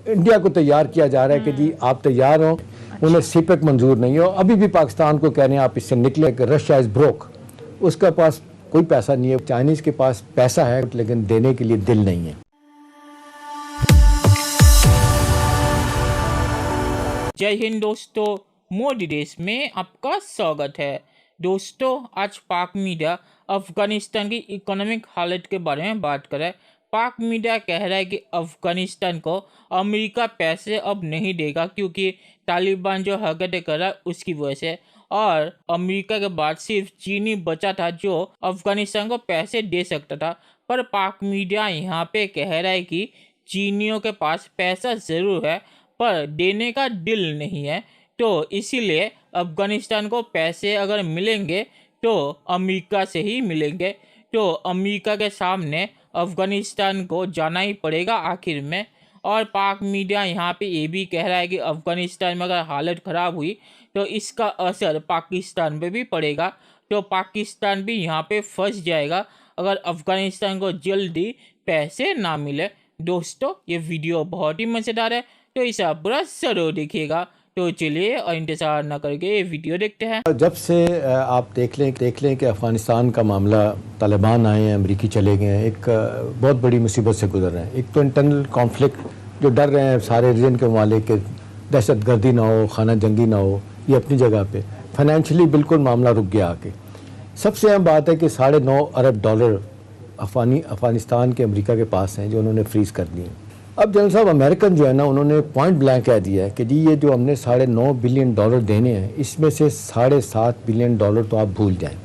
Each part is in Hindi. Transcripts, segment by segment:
इंडिया को तैयार किया जा रहा है कि जी आप तैयार हो। उन्हें सीपेक मंजूर नहीं हो। अभी भी पाकिस्तान को कह रहे हैं आप इससे निकले कि रशिया इज ब्रोक, उसका पास कोई पैसा नहीं है। चाइनीज़ के पास पैसा है लेकिन देने के लिए दिल नहीं है। जय हिंद दोस्तों, मोदी देश में आपका स्वागत है। दोस्तों, आज पाक मीडिया अफगानिस्तान की इकोनॉमिक हालत के बारे में बात करें। पाक मीडिया कह रहा है कि अफगानिस्तान को अमेरिका पैसे अब नहीं देगा क्योंकि तालिबान जो हरकतें कर रहा है उसकी वजह से, और अमेरिका के बाद सिर्फ चीन ही बचा था जो अफगानिस्तान को पैसे दे सकता था। पर पाक मीडिया यहाँ पे कह रहा है कि चीनियों के पास पैसा ज़रूर है पर देने का दिल नहीं है, तो इसीलिए अफगानिस्तान को पैसे अगर मिलेंगे तो अमेरिका से ही मिलेंगे। तो अमेरिका के सामने अफगानिस्तान को जाना ही पड़ेगा आखिर में। और पाक मीडिया यहाँ पे ये भी कह रहा है कि अफगानिस्तान में अगर हालत ख़राब हुई तो इसका असर पाकिस्तान पे भी पड़ेगा, तो पाकिस्तान भी यहाँ पे फंस जाएगा अगर अफगानिस्तान को जल्दी पैसे ना मिले। दोस्तों, ये वीडियो बहुत ही मज़ेदार है, तो इसे आप पूरा ज़रूर देखिएगा। तो चलिए और इंतज़ार न करके ये वीडियो देखते हैं। जब से आप देख लें कि अफ़गानिस्तान का मामला, तालिबान आए हैं, अमरीकी चले गए हैं, एक बहुत बड़ी मुसीबत से गुजर रहे हैं। एक तो इंटरनल कॉन्फ्लिक्ट जो डर रहे हैं सारे रीजन के ममालिक के, दहशत गर्दी ना हो, खाना जंगी ना हो, ये अपनी जगह पे। फाइनेंशियली बिल्कुल मामला रुक गया आके। सबसे अहम बात है कि $9.5 अरब अफ़गानिस्तान के अमेरिका के पास हैं जो उन्होंने फ्रीज़ कर दिए। अब जनरल साहब, अमेरिकन जो है ना, उन्होंने पॉइंट ब्लैंक कह दिया है कि जी ये जो हमने $9.5 बिलियन देने हैं, इसमें से $7.5 बिलियन तो आप भूल जाएं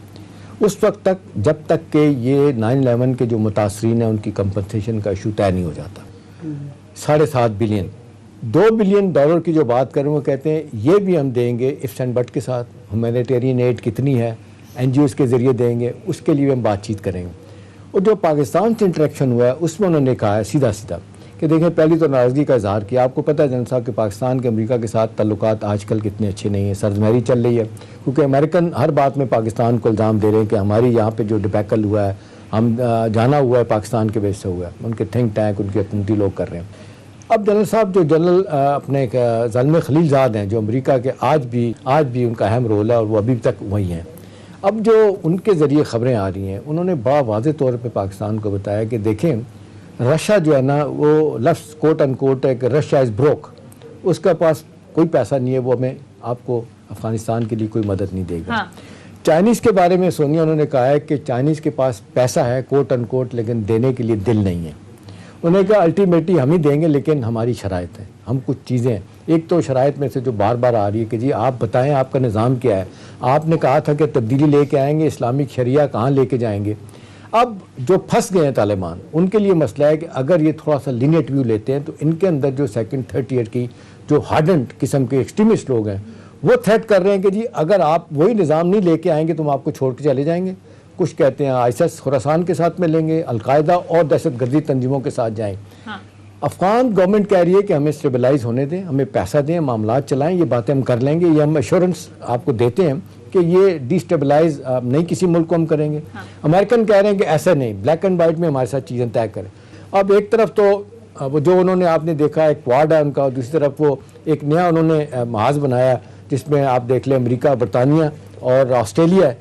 उस वक्त तक जब तक कि ये 9/11 के जो मुतासरीन हैं उनकी कंपनसेशन का इशू तय नहीं हो जाता। $7.5 बिलियन, $2 बिलियन की जो बात करें वो कहते हैं ये भी हम देंगे इफ्स एंड बट के साथ। ह्यूमैनिटेरियन एड कितनी है, NGOs के ज़रिए देंगे, उसके लिए हम बातचीत करेंगे। और जो पाकिस्तान से इंटरेक्शन हुआ है उसमें उन्होंने कहा है सीधा कि देखें, पहली तो नाराज़गी का इजहार किया। आपको पता है जनरल साहब कि पाकिस्तान के अमेरिका के साथ ताल्लुकात आजकल कितने अच्छे नहीं हैं, सर्जमेरी चल रही है, क्योंकि अमेरिकन हर बात में पाकिस्तान को इल्ज़ाम दे रहे हैं कि हमारी यहाँ पे जो डिबैकल हुआ है, हम जाना हुआ है पाकिस्तान के बेस से हुआ है। उनके थिंक टैंक, उनके अथॉरिटी लोग कर रहे हैं। अब जनरल साहब जो जनरल अपने ज़ल्मे खलीलज़ाद हैं जो अमेरिका के आज भी उनका अहम रोल है और वो अभी तक वही हैं। अब जो उनके ज़रिए ख़बरें आ रही हैं, उन्होंने वाज़ेह तौर पर पाकिस्तान को बताया कि देखें, रशिया जो है ना, वो लफ्ज़ कोट अनकोट है कि रशिया इज़ ब्रोक, उसका पास कोई पैसा नहीं है, वो हमें आपको अफ़गानिस्तान के लिए कोई मदद नहीं देगा। हाँ। चाइनीज़ के बारे में सोनिया उन्होंने कहा है कि चाइनीज़ के पास पैसा है कोट अनकोट, लेकिन देने के लिए दिल नहीं है। उन्होंने कहा अल्टीमेटली हम ही देंगे लेकिन हमारी शराइत है, हम कुछ चीज़ें, एक तो शराइत में से जो बार बार आ रही है कि जी आप बताएं आपका निज़ाम क्या है। आपने कहा था कि तब्दीली लेके आएंगे, इस्लामिक शरिया कहाँ लेके जाएंगे। अब जो फंस गए हैं तालिबान, उनके लिए मसला है कि अगर ये थोड़ा सा लीनियट व्यू लेते हैं तो इनके अंदर जो सेकंड थर्ड ईयर की जो हार्डेंड किस्म के एक्सट्रीमिस्ट लोग हैं वो थ्रेट कर रहे हैं कि जी अगर आप वही निज़ाम नहीं लेके आएंगे तो हम आपको छोड़ के चले जाएंगे। कुछ कहते हैं आईएसआईएस खुरासान के साथ मिलेंगे, अलकायदा और दहशतगर्दी तंजीमों के साथ जाएँ। हाँ। अफ़गान गवर्नमेंट कह रही है कि हमें स्टेबलाइज होने दें, हमें पैसा दें, मामला चलाएं, ये बातें हम कर लेंगे, ये हम एश्योरेंस आपको देते हैं कि ये डिस्टेबलाइज नहीं किसी मुल्क को हम करेंगे। हाँ। अमेरिकन कह रहे हैं कि ऐसा नहीं, ब्लैक एंड वाइट में हमारे साथ चीज़ें तय करें। अब एक तरफ तो वो जो उन्होंने आपने देखा एक क्वाड है उनका, और दूसरी तरफ वो एक नया उन्होंने महाज बनाया जिसमें आप देख लें अमेरिका, बरतानिया और ऑस्ट्रेलिया,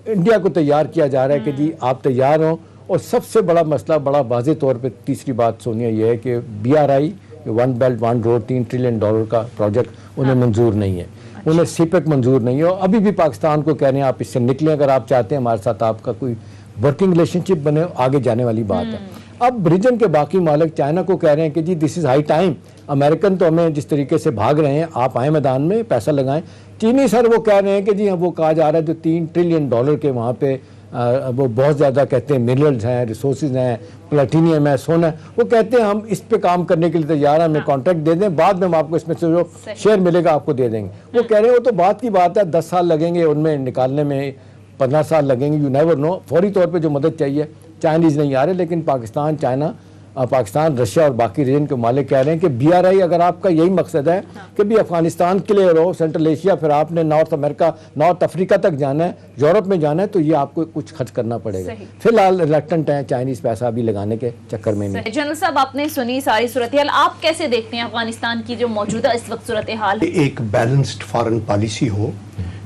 इंडिया को तैयार किया जा रहा है कि जी आप तैयार हों। और सबसे बड़ा मसला बड़ा वाज़ेह तौर पर तीसरी बात सोनिया ये है कि BRI, one belt one road, $3 trillion का प्रोजेक्ट उन्हें मंजूर नहीं है। उन्हें सीपेक मंजूर नहीं है। अभी भी पाकिस्तान को कह रहे हैं आप इससे निकलें, अगर आप चाहते हैं हमारे साथ आपका कोई वर्किंग रिलेशनशिप बने, आगे जाने वाली बात है। अब रीजन के बाकी मालिक चाइना को कह रहे हैं कि जी this is high time, American तो हमें जिस तरीके से भाग रहे हैं, आप आए मैदान में, पैसा लगाएं। चीनी सर वो कह रहे हैं कि जी वो कहा जा रहा है जो $3 ट्रिलियन के वहाँ पे वो बहुत ज़्यादा कहते हैं मिनरल्स हैं, रिसोर्सेज हैं, प्लेटिनियम है, सोना है, वो कहते हैं हम इस पे काम करने के लिए तैयार हैं, हमें कॉन्ट्रैक्ट दे दें, बाद में हम आपको इसमें से जो शेयर मिलेगा आपको दे देंगे। वो कह रहे हैं वो तो बात की बात है, 10 साल लगेंगे उनमें निकालने में, 15 साल लगेंगे, यू नेवर नो। फौरी तौर पर जो मदद चाहिए चाइनीज़ नहीं आ रहे, लेकिन पाकिस्तान चाइना पाकिस्तान, रशिया और बाकी रीजन के मालिक कह रहे हैं कि BRI अगर आपका यही मकसद है कि भी अफगानिस्तान क्लियर हो, सेंट्रल एशिया, फिर आपने नॉर्थ अमेरिका, नॉर्थ अफ्रीका तक जाना है, यूरोप में जाना है, तो ये आपको कुछ खर्च करना पड़ेगा। फिलहाल रिलक्टेंट है चाइनीज पैसा भी लगाने के चक्कर में नहीं। जनरल साहब, आपने सुनी सारी सूरत हाल, आप कैसे देखते हैं अफगानिस्तान की जो मौजूदा इस वक्त सूरत हाल? एक बैलेंस्ड फॉरेन पॉलिसी हो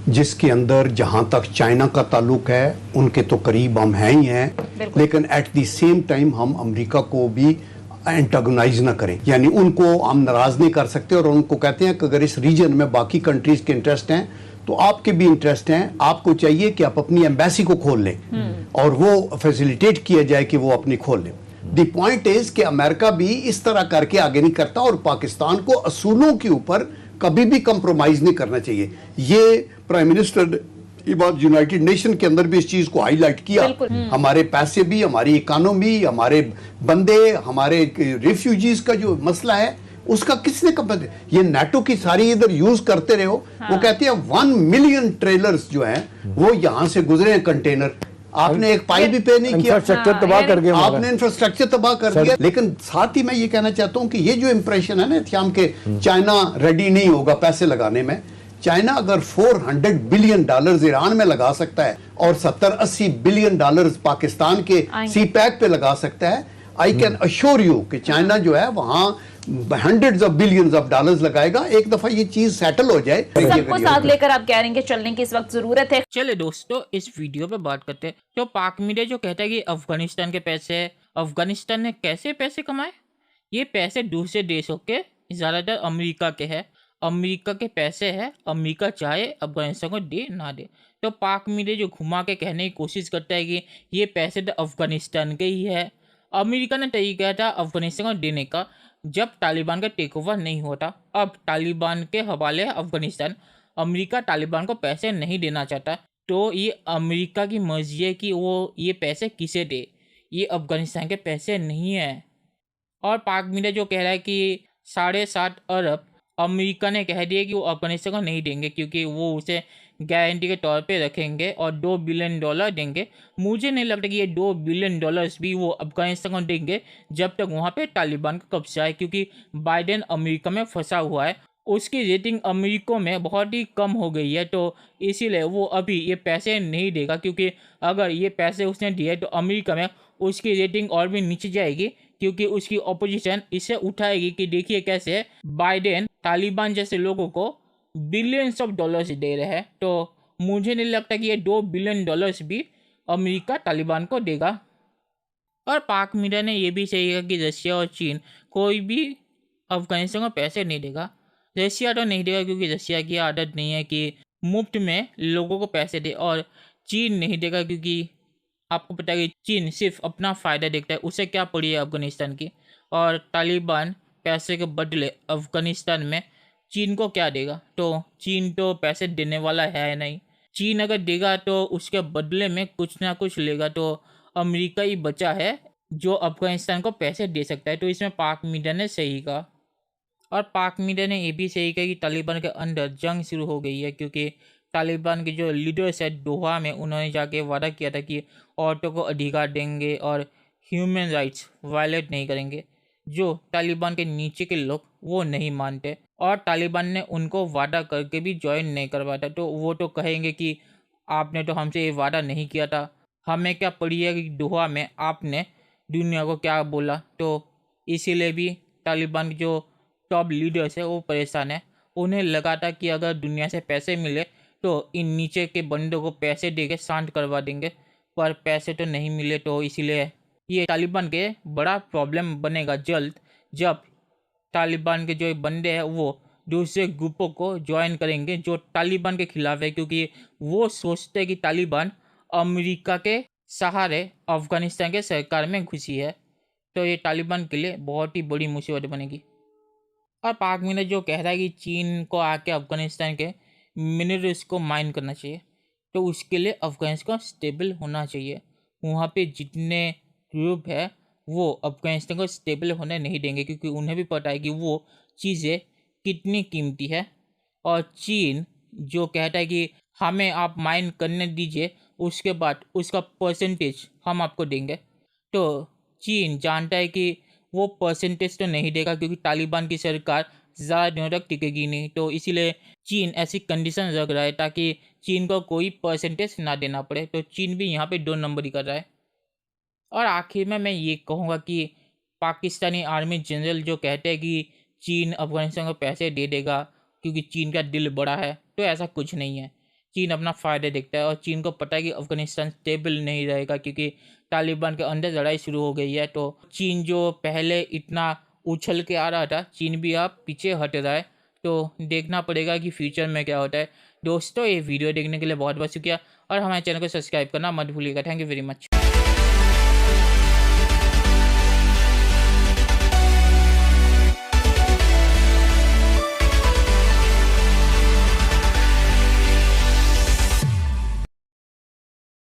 जिसके अंदर जहां तक चाइना का ताल्लुक है उनके तो करीब हम हैं ही हैं, लेकिन एट द सेम टाइम हम अमेरिका को भी एंटागोनाइज ना करें, यानी उनको हम नाराज नहीं कर सकते और उनको कहते हैं कि अगर इस रीजन में बाकी कंट्रीज के इंटरेस्ट हैं तो आपके भी इंटरेस्ट हैं, आपको चाहिए कि आप अपनी एम्बेसी को खोल लें और वो फैसिलिटेट किया जाए कि वो अपनी खोल लें। द पॉइंट इज कि अमेरिका भी इस तरह करके आगे नहीं करता और पाकिस्तान को असूलों के ऊपर कभी भी कंप्रोमाइज नहीं करना चाहिए। ये प्राइम मिनिस्टर ये बात यूनाइटेड नेशन के अंदर भी इस चीज को हाईलाइट किया। हमारे पैसे भी, हमारी इकोनॉमी, हमारे बंदे, हमारे रिफ्यूजीज का जो मसला है उसका किसने कब ये नाटो की सारी इधर यूज करते रहे हो। वो कहते हैं 1 मिलियन ट्रेलर्स जो हैं वो यहां से गुजरे हैं कंटेनर, आपने एक पाई भी पे नहीं किया, इंफ्रास्ट्रक्चर तबाह कर दिया, आपने इंफ्रास्ट्रक्चर तबाह कर दिया। लेकिन साथ ही मैं ये कहना चाहता हूं कि ये जो इंप्रेशन है ना इत्याम के चाइना रेडी नहीं होगा पैसे लगाने में, चाइना अगर $400 बिलियन ईरान में लगा सकता है और 70-80 बिलियन डॉलर्स पाकिस्तान के CPEC पे लगा सकता है, आई कैन अश्योर यू कि चाइना जो है वहां hundreds of billions of dollars लगाएगा एक दफा ये चीज सेटल हो जाए। सबको साथ लेकर आप कह रहे हैं कि चलने की इस वक्त जरूरत है। चले दोस्तों, इस वीडियो पे बात करते हैं। तो पाक मीडिया जो कहता है कि अफगानिस्तान के पैसे है, अफगानिस्तान ने कैसे पैसे कमाए? ये पैसे दूसरे देशों के, ज़्यादातर अमेरिका के हैं। अमेरिका के पैसे है, अमेरिका चाहे अफगानिस्तान को दे ना दे। तो पाक मीडिया जो घुमा के कहने की कोशिश करता है कि ये पैसे तो अफगानिस्तान के ही है। अमेरिका ने तय किया था अफगानिस्तान को देने का जब तालिबान का टेक ओवर नहीं होता। अब तालिबान के हवाले है अफगानिस्तान, अमेरिका तालिबान को पैसे नहीं देना चाहता, तो ये अमेरिका की मर्जी है कि वो ये पैसे किसे दे, ये अफगानिस्तान के पैसे नहीं है। और पाक मीडिया जो कह रहा है कि 7.5 अरब अमेरिका ने कह दिया कि वो अफगानिस्तान को नहीं देंगे क्योंकि वो उसे गारंटी के तौर पे रखेंगे और $2 बिलियन देंगे। मुझे नहीं लगता कि ये $2 बिलियन भी वो अफगानिस्तान को देंगे जब तक वहाँ पे तालिबान का कब्जा है, क्योंकि बाइडेन अमेरिका में फंसा हुआ है, उसकी रेटिंग अमेरिका में बहुत ही कम हो गई है, तो इसीलिए वो अभी ये पैसे नहीं देगा, क्योंकि अगर ये पैसे उसने दिए तो अमेरिका में उसकी रेटिंग और भी नीचे जाएगी, क्योंकि उसकी ऑपोजिशन इसे उठाएगी कि देखिए कैसे बाइडेन तालिबान जैसे लोगों को बिलियंस ऑफ डॉलर्स दे रहे हैं। तो मुझे नहीं लगता कि ये $2 बिलियन भी अमेरिका तालिबान को देगा। और पाक मीडिया ने यह भी सही कहा कि रशिया और चीन कोई भी अफगानिस्तान को पैसे नहीं देगा। रशिया तो नहीं देगा क्योंकि रशिया की आदत नहीं है कि मुफ्त में लोगों को पैसे दे, और चीन नहीं देगा क्योंकि आपको पता है कि चीन सिर्फ अपना फ़ायदा देखता है, उसे क्या पड़ी है अफगानिस्तान की। और तालिबान पैसे के बदले अफगानिस्तान में चीन को क्या देगा? तो चीन तो पैसे देने वाला है नहीं। चीन अगर देगा तो उसके बदले में कुछ ना कुछ लेगा, तो अमेरिका ही बचा है जो अफगानिस्तान को पैसे दे सकता है। तो इसमें पाक मीडिया ने सही कहा। और पाक मीडिया ने ये भी सही कहा कि तालिबान के अंदर जंग शुरू हो गई है, क्योंकि तालिबान के जो लीडर्स है दोहा में, उन्होंने जाके वादा किया था कि औरतों को अधिकार देंगे और ह्यूमन राइट्स वायलेट नहीं करेंगे। जो तालिबान के नीचे के लोग वो नहीं मानते, और तालिबान ने उनको वादा करके भी ज्वाइन नहीं करवाता, तो वो तो कहेंगे कि आपने तो हमसे ये वादा नहीं किया था, हमें क्या पड़ी है कि दोहा में आपने दुनिया को क्या बोला। तो इसीलिए भी तालिबान के जो टॉप लीडर्स है वो परेशान है। उन्हें लगा था कि अगर दुनिया से पैसे मिले तो इन नीचे के बंदों को पैसे दे के शांत करवा देंगे, पर पैसे तो नहीं मिले, तो इसीलिए ये तालिबान के बड़ा प्रॉब्लम बनेगा जल्द, जब तालिबान के जो बंदे हैं वो दूसरे ग्रुपों को ज्वाइन करेंगे जो तालिबान के खिलाफ है, क्योंकि वो सोचते हैं कि तालिबान अमेरिका के सहारे अफगानिस्तान के सरकार में घुसी है, तो ये तालिबान के लिए बहुत ही बड़ी मुसीबत बनेगी। और पाक मीडिया जो कह रहा है कि चीन को आके अफगानिस्तान के मिनरल्स को माइन करना चाहिए, तो उसके लिए अफगानिस्तान को स्टेबल होना चाहिए। वहाँ पे जितने ग्रुप है वो अफगानिस्तान को स्टेबल होने नहीं देंगे, क्योंकि उन्हें भी पता है कि वो चीज़ें कितनी कीमती है। और चीन जो कहता है कि हमें आप माइन करने दीजिए, उसके बाद उसका परसेंटेज हम आपको देंगे, तो चीन जानता है कि वो परसेंटेज तो नहीं देगा, क्योंकि तालिबान की सरकार ज़्यादा दिनों तक टिकेगी नहीं। तो इसीलिए चीन ऐसी कंडीशन रख रहा है ताकि चीन को कोई परसेंटेज ना देना पड़े। तो चीन भी यहाँ पे 2 नंबरी कर रहा है। और आखिर में मैं ये कहूँगा कि पाकिस्तानी आर्मी जनरल जो कहते हैं कि चीन अफगानिस्तान को पैसे दे देगा क्योंकि चीन का दिल बड़ा है, तो ऐसा कुछ नहीं है। चीन अपना फ़ायदा देखता है और चीन को पता है कि अफगानिस्तान स्टेबल नहीं रहेगा, क्योंकि तालिबान के अंदर लड़ाई शुरू हो गई है। तो चीन जो पहले इतना उछल के आ रहा था, चीन भी अब पीछे हट रहा है। तो देखना पड़ेगा कि फ्यूचर में क्या होता है। दोस्तों, ये वीडियो देखने के लिए बहुत बहुत शुक्रिया और हमारे चैनल को सब्सक्राइब करना मत भूलिएगा। Thank you very much.